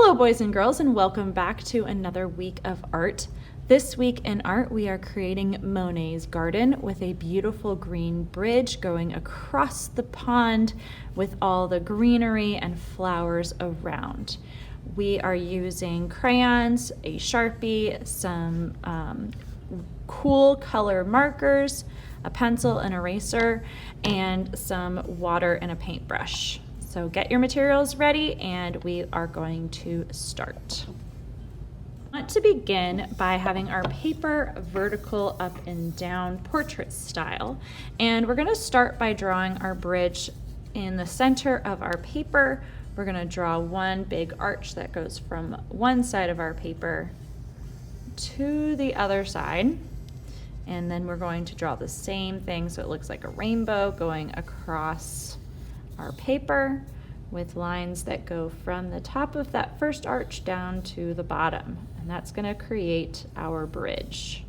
Hello boys and girls, and welcome back to another week of art. This week in art we are creating Monet's garden with a beautiful green bridge going across the pond with all the greenery and flowers around. We are using crayons, a Sharpie, some cool color markers, a pencil, an eraser, and some water and a paintbrush. So get your materials ready and we are going to start. I want to begin by having our paper vertical up and down portrait style. And we're going to start by drawing our bridge in the center of our paper. We're going to draw one big arch that goes from one side of our paper to the other side. And then we're going to draw the same thing so it looks like a rainbow going across our paper with lines that go from the top of that first arch down to the bottom. And that's going to create our bridge.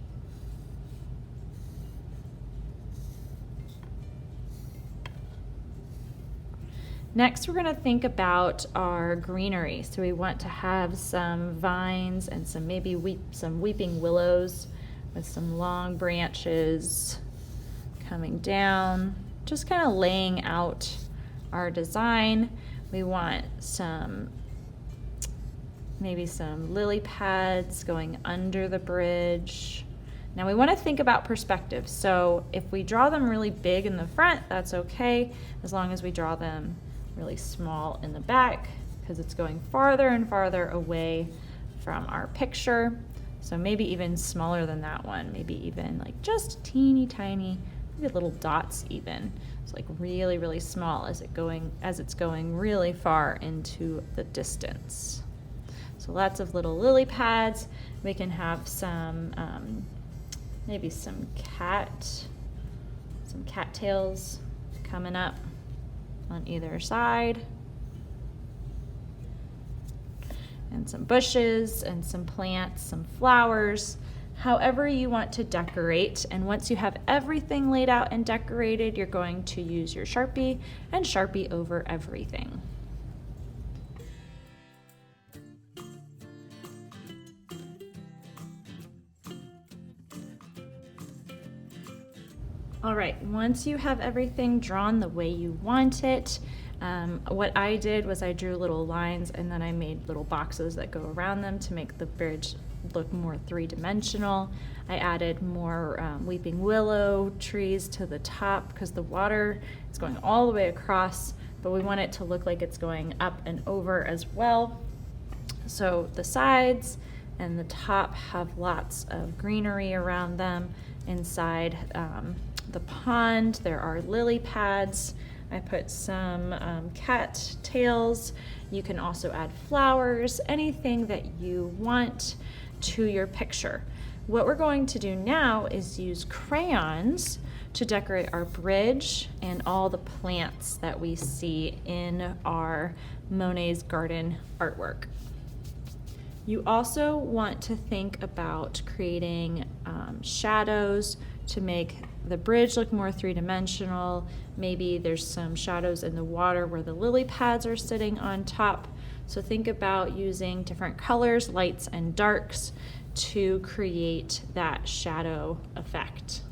Next, we're going to think about our greenery. So we want to have some vines and some some weeping willows with some long branches coming down, just kind of laying out our design. We want maybe some lily pads going under the bridge. Now we want to think about perspective. So if we draw them really big in the front, that's okay, as long as we draw them really small in the back, because it's going farther and farther away from our picture. So maybe even smaller than that one, maybe even like just teeny tiny, maybe little dots even. It's like really, really small as it's going really far into the distance. So lots of little lily pads. We can have some, maybe some cattails coming up on either side. And some bushes and some plants, some flowers, however you want to decorate. And once you have everything laid out and decorated, you're going to use your Sharpie and Sharpie over everything. All right, once you have everything drawn the way you want it, what I did was I drew little lines and then I made little boxes that go around them to make the bridge look more three-dimensional. I added more weeping willow trees to the top because the water is going all the way across, but we want it to look like it's going up and over as well. So the sides and the top have lots of greenery around them. Inside the pond, there are lily pads. I put some cat tails. You can also add flowers, anything that you want to your picture. What we're going to do now is use crayons to decorate our bridge and all the plants that we see in our Monet's garden artwork. You also want to think about creating shadows to make the bridge look more three-dimensional. Maybe there's some shadows in the water where the lily pads are sitting on top. So think about using different colors, lights and darks, to create that shadow effect.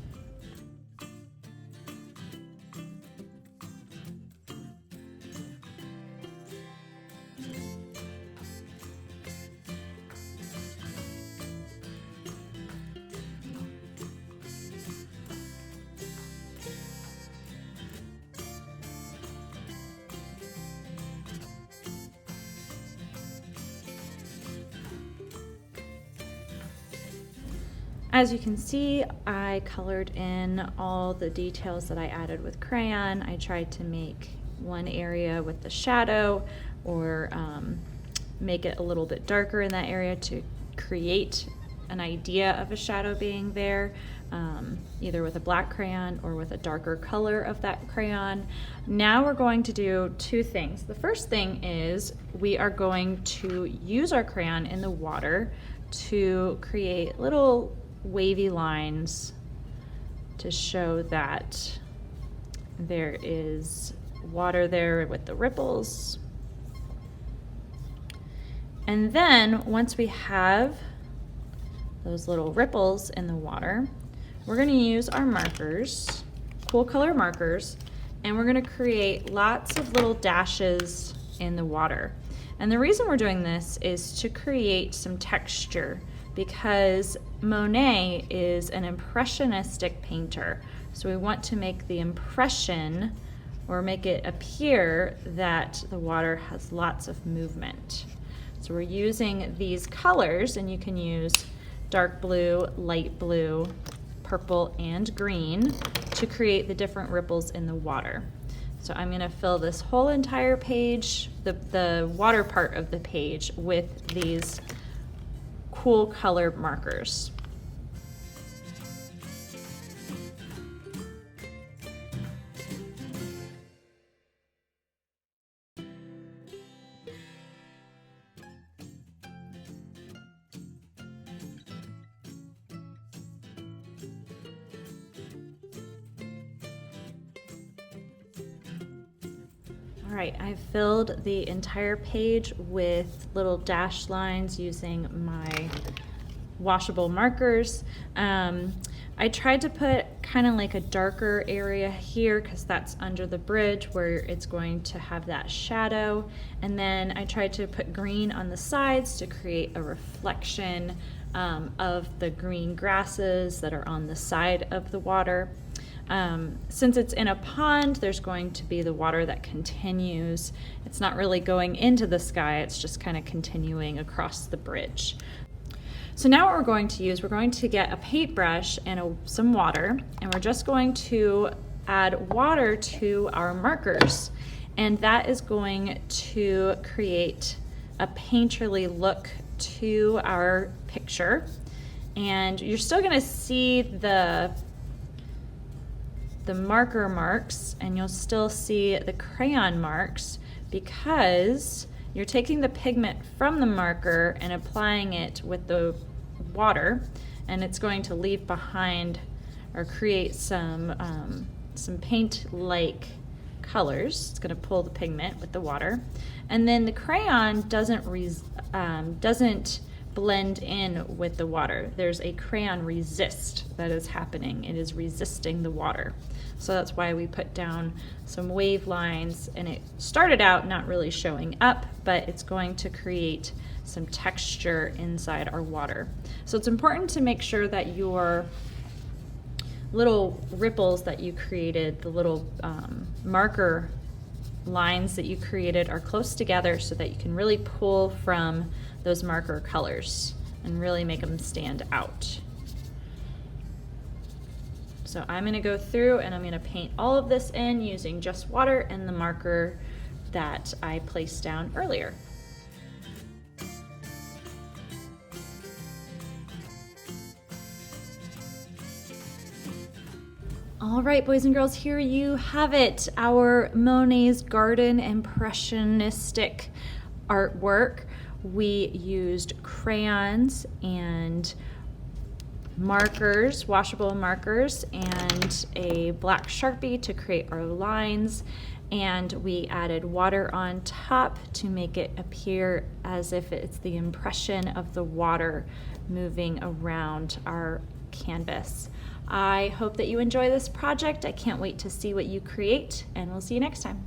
As you can see, I colored in all the details that I added with crayon. I tried to make one area with the shadow or make it a little bit darker in that area to create an idea of a shadow being there, either with a black crayon or with a darker color of that crayon. Now we're going to do two things. The first thing is we are going to use our crayon in the water to create little wavy lines to show that there is water there with the ripples. And then once we have those little ripples in the water, we're going to use our markers, cool color markers, and we're going to create lots of little dashes in the water. And the reason we're doing this is to create some texture, because Monet is an impressionistic painter. So we want to make the impression, or make it appear that the water has lots of movement. So we're using these colors, and you can use dark blue, light blue, purple, and green to create the different ripples in the water. So I'm going to fill this whole entire page, the water part of the page, with these cool color markers. All right, I've filled the entire page with little dash lines using my washable markers. I tried to put kind of like a darker area here because that's under the bridge where it's going to have that shadow. And then I tried to put green on the sides to create a reflection of the green grasses that are on the side of the water. Since it's in a pond, there's going to be the water that continues. It's not really going into the sky, it's just kind of continuing across the bridge. So now what we're going to use, we're going to get a paintbrush and some water, and we're just going to add water to our markers. And that is going to create a painterly look to our picture. And you're still gonna see the marker marks, and you'll still see the crayon marks because you're taking the pigment from the marker and applying it with the water, and it's going to leave behind or create some paint-like colors. It's going to pull the pigment with the water, and then the crayon doesn't blend in with the water. There's a crayon resist that is happening. It is resisting the water. So that's why we put down some wave lines, and it started out not really showing up, but it's going to create some texture inside our water. So it's important to make sure that your little ripples that you created, the little marker lines that you created, are close together so that you can really pull from those marker colors and really make them stand out. So I'm going to go through and I'm going to paint all of this in using just water and the marker that I placed down earlier. All right, boys and girls, here you have it, our Monet's Garden impressionistic artwork. We used crayons and markers, washable markers, and a black Sharpie to create our lines, and we added water on top to make it appear as if it's the impression of the water moving around our canvas. I hope that you enjoy this project. I can't wait to see what you create, and we'll see you next time.